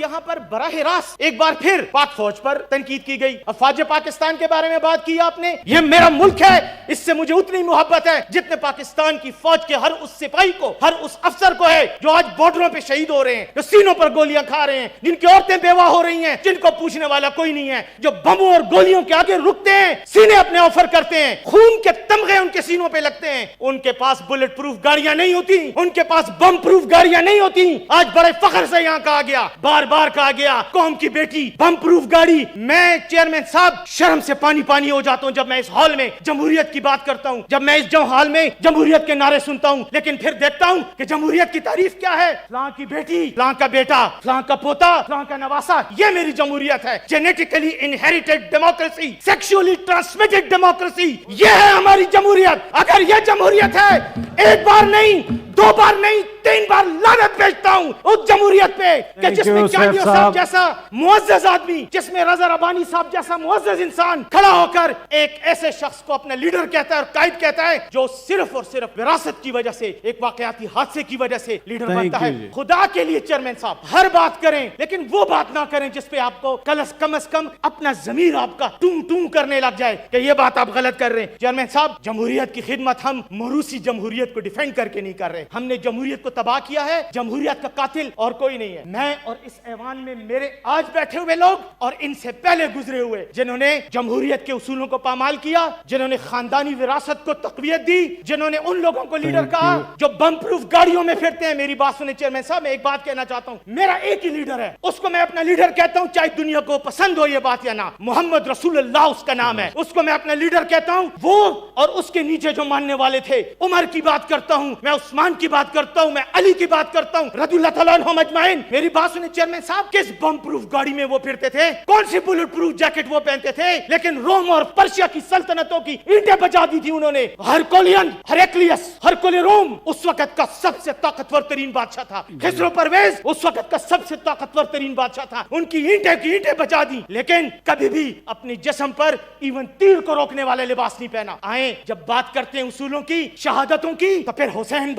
یہاں پر براہ راست ایک بار پھر پاک فوج پر تنقید کی گئی. افواج پاکستان کے بارے میں بات کی آپ نے. یہ میرا ملک ہے, اس سے مجھے اتنی محبت ہے جتنے پاکستان کی فوج کے ہر اس سپاہی کو, ہر اس افسر کو ہے جو آج بارڈروں پہ شہید ہو رہے ہیں, جو سینوں پر گولیاں کھا رہے ہیں, جن کی عورتیں بیوہ ہو رہی ہیں, جن کو پوچھنے والا کوئی نہیں ہے, جو بموں اور گولیوں کے آگے رکتے ہیں, سینے اپنے آفر کرتے ہیں, خون کے تمغے ان کے سینوں پہ لگتے ہیں. ان کے پاس بلٹ پروف گاڑیاں نہیں ہوتی, ان کے پاس بم پروف گاڑیاں نہیں ہوتی. آج بڑے فخر سے یہاں کہا گیا, بار بار کہا گیا, قوم کی بیٹی بم پروف گاڑی. میں چیئرمین صاحب شرم سے پانی پانی ہو جاتا ہوں جب میں اس ہال میں جمہوریت کی بات کرتا ہوں, جب میں اس ہال میں جمہوریت کے نعرے سنتا ہوں, لیکن پھر دیکھتا ہوں کہ جمہوریت کی تعریف کیا ہے, فلاں کی بیٹی, فلاں کا بیٹا, فلاں کا پوتا, فلاں کا نواسا. یہ میری جمہوریت ہے. Genetically inherited democracy, sexually transmitted democracy, یہ ہے ہماری جمہوریت. اگر یہ جمہوریت ہے, ایک بار نہیں, دو بار نہیں, 3 بار لعنت بھیجتا ہوں اس جمہوریت پہ کہ جس میں چانڈیو صاحب جیسا معزز آدمی, جس میں رضا ربانی صاحب جیسا معزز انسان کھڑا ہو کر ایک ایسے شخص کو اپنا لیڈر کہتا ہے اور قائد کہتا ہے جو صرف اور صرف وراثت کی وجہ سے, ایک واقعاتی حادثے کی وجہ سے لیڈر بنتا ہے. خدا کے لیے چیئرمین صاحب ہر بات کریں, لیکن وہ بات نہ کریں جس پہ آپ کو کم از کم اپنا ضمیر آپ کا ٹوں ٹوں کرنے لگ جائے کہ یہ بات آپ غلط کر رہے ہیں. چیئرمین صاحب جمہوریت کی خدمت ہم موروثی جمہوریت کو ڈیفینڈ کر کے نہیں کر رہے, ہم نے جمہوریت کو تباہ کیا ہے. جمہوریت کا قاتل اور کوئی نہیں ہے. میں اور اس ایوان میں میرے آج بیٹھے ہوئے لوگ اور ان سے پہلے گزرے ہوئے جنہوں نے جمہوریت کے اصولوں کو پامال کیا, جنہوں نے خاندانی وراثت کو تقویت دی, جنہوں نے ان لوگوں کو لیڈر کہا جو بم پروف گاڑیوں میں پھرتے ہیں. میری بات سنیں چیئرمین صاحب, میں ایک بات کہنا چاہتا ہوں, میرا ایک ہی لیڈر ہے, اس کو میں اپنا لیڈر کہتا ہوں چاہے دنیا کو پسند ہو یہ بات یا نہ. محمد رسول اللہ اس کا نام ہے, اس کو میں اپنا لیڈر کہتا ہوں. وہ اور اس کے نیچے جو ماننے والے تھے, عمر کی بات کرتا ہوں میں, عثمان کی بات کرتا ہوں میں, علی کی بات کرتا ہوں رضی اللہ تعالیٰ عنہم اجمعین. میری بات سنیں چیئرمین صاحب, کس بم پروف گاڑی میں وہ پھرتے تھے, کون سی بلٹ پروف جیکٹ وہ پہنتے تھے, لیکن روم اور پرشیا کی سلطنتوں کی اینٹیں بجا دی تھی انہوں نے. ہرکولین, ہریکلیس, ہرکول روم اس وقت کا سب سے طاقتور ترین بادشاہ تھا. خسرو پرویز اس وقت کا سب سے طاقتور ترین بادشاہ تھا. ان کی اینٹیں بجا دی, لیکن کبھی بھی اپنے جسم پر ایون تیر کو روکنے والے لباس نہیں پہنا. آئیں جب بات کرتے ہیں اصولوں کی, شہادتوں کی, تو پھر حسین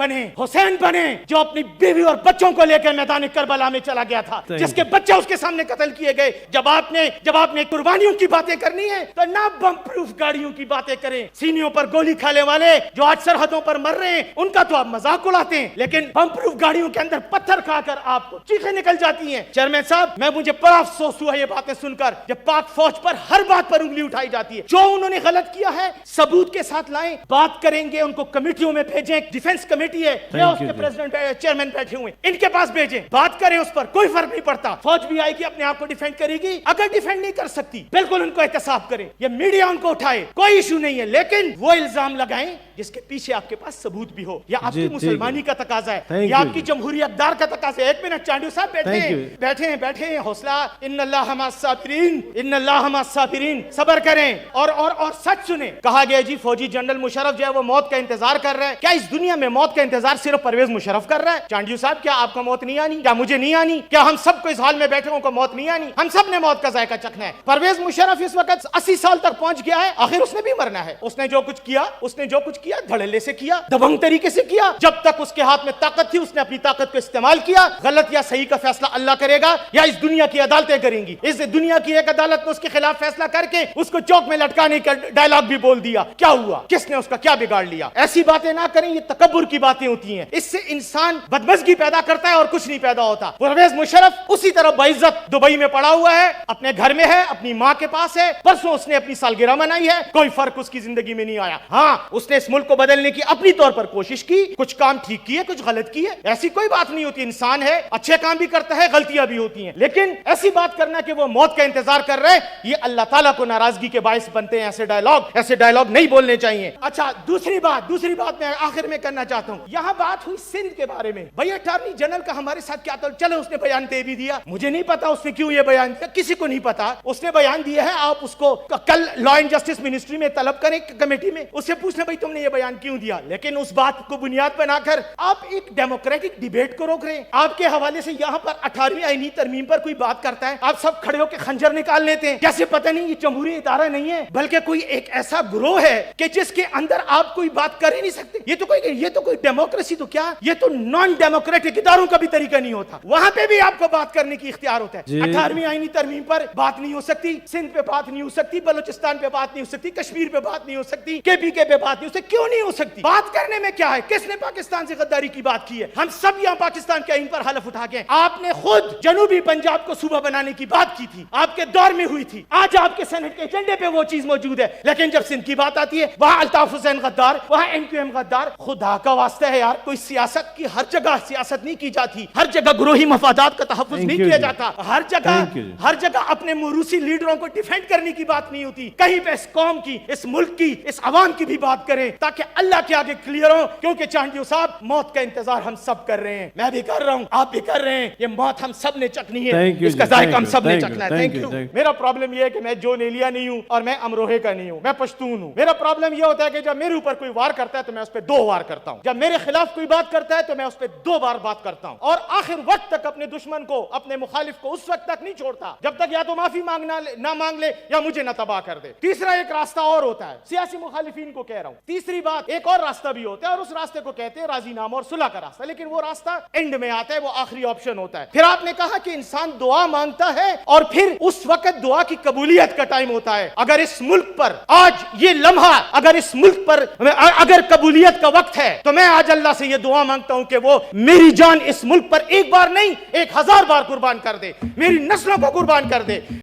بنے جو اپنی بیوی اور بچوں کو لے کے میدان کربلا میں چلا گیا تھا, جس کے بچے اس کے سامنے قتل کیے گئے. جب آپ نے قربانیوں کی باتیں کرنی ہے تو نہ بم پروف گاڑیوں کی باتیں کریں. سینیوں پر گولی کھانے والے جو آج سرحدوں پر مر رہے ہیں ان کا تو آپ مذاق اڑاتے ہیں, لیکن بم پروف گاڑیوں کے اندر پتھر کھا کر آپ کو چیخیں نکل جاتی ہیں. چیئرمین صاحب مجھے بڑا افسوس ہوا یہ باتیں سن کر, جب پاک فوج پر ہر بات پر انگلی اٹھائی جاتی ہے. جو انہوں نے غلط کیا ہے ثبوت کے ساتھ لائیں, بات کریں گے, ان کو کمیٹیوں میں بھیجیں. ڈیفنس کمیٹی ہے, اس کے پریزیڈنٹ چیئرمین بیٹھے ہوئے, ان کے پاس بھیجیں, بات کریں اس پر, کوئی فرق نہیں پڑتا. فوج بھی آئے گی اپنے آپ کو ڈیفینڈ کرے گی. اگر ڈیفینڈ نہیں کر سکتی بالکل ان کو احتساب کریں, یہ میڈیا ان کو اٹھائے, کوئی ایشو نہیں ہے, لیکن وہ الزام لگائیں جس کے پیچھے آپ کے پاس ثبوت بھی ہو. یا آپ کی مسلمانی کا تقاضا ہے, یا آپ کی جمہوریت دار کا تقاضا ہے. 1 منٹ چانڈیو صاحب بیٹھے ہیں, حوصلہ, ان اللہ مع الصابرین, ان اللہ مع الصابرین, صبر کریں اور سچ سنیں. کہا گیا جی فوجی جنرل مشرف جو ہے وہ موت کا انتظار کر رہا ہے. کیا اس دنیا میں موت کا انتظار صرف پرویز مشرف کر رہا ہے؟ چانڈیو صاحب کیا آپ کو موت نہیں آنی, کیا مجھے نہیں آنی, کیا ہم سب کو اس حال میں بیٹھے ہوں کو موت نہیں آنی؟ ہم سب نے موت کا ذائقہ چکھنا ہے. پرویز مشرف اس وقت 80 سال تک پہنچ گیا ہے, آخر اس نے بھی مرنا ہے. اس نے جو کچھ کیا دھڑلے سے کیا, دبنگ طریقے سے کیا. جب تک اس کے ہاتھ میں طاقت تھی اس نے اپنی طاقت کو استعمال کیا. غلط یا صحیح کا فیصلہ اللہ کرے گا یا اس دنیا کی عدالتیں کریں گی. اس دنیا کی ایک عدالت نے اس کے خلاف فیصلہ کر کے اس کو چوک میں لٹکانے کا ڈائلاگ بھی بول دیا. کیا ہوا, کس نے اس کا کیا بگاڑ لیا؟ ایسی باتیں نہ کریں, یہ تکبر کی باتیں ہوتی ہیں. اس سے انسان بدمزگی پیدا کرتا ہے اور کچھ نہیں پیدا ہوتا. پرویز مشرف اسی طرح باعزت دبئی میں پڑا ہوا ہے, اپنے گھر میں ہے, اپنی ماں کے پاس ہے. پرسوں اس نے اپنی سالگرہ منائی ہے, کوئی فرق اس کی زندگی میں نہیں آیا. ہاں اس نے اس ملک کو بدلنے کی اپنی طور پر کوشش کی, کچھ کام ٹھیک کیے, کچھ غلط کیے. ایسی کوئی بات نہیں ہوتی, انسان ہے, اچھے کام بھی کرتا ہے, غلطیاں بھی ہوتی ہیں. لیکن ایسی بات کرنا کہ وہ موت کا انتظار کر رہے, یہ اللہ تعالیٰ کو ناراضگی کے باعث بنتے ہیں. ایسے ڈائلاگ نہیں بولنے چاہیے. اچھا دوسری بات میں آخر میں کرنا چاہتا ہوں. یہاں بات ہوئی سندھ کے بارے میں. بھائی اٹارنی جنرل کا ہمارے ساتھ کیا تعلق؟ چلو اس نے بیان دے بھی دیا, مجھے نہیں پتا اس نے کیوں یہ بیان دیا, کسی کو نہیں پتا. اس نے بیان دیا ہے, آپ اس کو کل لا اینڈ جسٹس منسٹری میں طلب کریں کمیٹی میں, اس سے پوچھنا بھائی تم نے یہ بیان کیوں دیا. لیکن اس بات کو بنیاد بنا کر آپ ایک ڈیموکریٹک ڈیبیٹ کو روک رہے ہیں. آپ کے حوالے سے یہاں پر 18ویں آئینی ترمیم پر کوئی بات کرتا ہے, آپ سب کھڑے ہو کے خنجر نکال لیتے ہیں. جیسے پتہ نہیں یہ جمہوری ادارہ نہیں ہے بلکہ کوئی ایک ایسا گروہ ہے کہ جس کے اندر آپ کوئی بات کر ہی نہیں سکتے. یہ تو کوئی ڈیموکریسی تو کیا, یہ یہ تو نان ڈیموکریٹک اداروں کا بھی طریقہ نہیں ہوتا. وہاں پہ بھی آپ کو بات کرنے کی اختیار ہوتا ہے. 18ویں آئینی ترمیم پر بات نہیں ہو سکتی, سندھ پہ بات نہیں ہو سکتی, بلوچستان پہ بات نہیں ہو سکتی, کشمیر پہ بات نہیں ہو سکتی, KPK پہ بات نہیں ہو سکتی. کیوں نہیں ہو سکتی؟ بات کرنے میں کیا ہے؟ کس نے پاکستان سے غداری کی بات کی ہے؟ ہم سب یہاں پاکستان کے آئین پر حلف اٹھا کے, آپ نے خود جنوبی پنجاب کو صوبہ بنانے کی بات کی تھی, آپ کے دور میں ہوئی تھی. آج آپ کے سینٹ کے ایجنڈے پہ وہ چیز موجود ہے, لیکن جب سندھ کی بات آتی ہے وہاں الطاف حسین غدار, وہاں MQM غدار. خدا کا واسطہ ہے یار, کوئی سیاست کی ہر جگہ سیاست نہیں کی جاتی, ہر جگہ گروہی مفادات کا تحفظ نہیں کیا جاتا, ہر جگہ اپنے موروثی لیڈروں کو ڈیفینڈ کرنے کی بات نہیں ہوتی. کہیں پہ اس قوم کی, اس ملک کی, اس عوام کی بھی بات کریں تاکہ اللہ کے آگے کلیئر ہو. کیونکہ چانڈیو صاحب, موت کا انتظار ہم سب کر رہے ہیں, میں بھی کر رہا ہوں, آپ بھی کر رہے ہیں. یہ موت ہم سب نے چکھنی ہے, اس کا ذائقہ ہم سب نے چکھنا ہے. Thank you. میرا پرابلم یہ ہے کہ میں جو نیلیا نہیں ہوں اور میں امروہے کا نہیں ہوں, میں پشتون ہوں. میرا پرابلم یہ ہوتا ہے کہ جب میرے اوپر کوئی وار کرتا ہے تو میں اس پہ 2 وار کرتا ہوں, جب میرے خلاف کوئی بات کرتا ہے تو میں اس پہ 2 بار بات کرتا ہوں, اور آخر وقت تک اپنے دشمن کو, اپنے مخالف کو اس وقت تک نہیں چھوڑتا جب تک یا تو معافی نہ مانگ لے یا مجھے نہ تباہ کر دے. تیسرا ایک راستہ اور ہوتا ہے, سیاسی مخالفین کو کہہ رہا ہوں, تیسری بات, ایک اور راستہ بھی ہوتا ہے اور اس راستے کو کہتے ہیں راضی نامہ اور صلح کا راستہ, لیکن وہ راستہ اینڈ میں آتا ہے, وہ آخری آپشن ہوتا ہے. پھر آپ نے کہا کہ انسان دعا مانگتا ہے اور پھر اس وقت دعا کی قبولیت کا ٹائم ہوتا ہے. اگر اس ملک پر آج یہ لمحہ, اگر اس ملک پر اگر قبولیت کا وقت ہے تو میں آج اللہ سے یہ دعا مانگتا ہوں کہ وہ میری جان اس ملک پر ایک بار نہیں 1000 بار قربان کر دے, میری نسلوں کو قربان کر دے.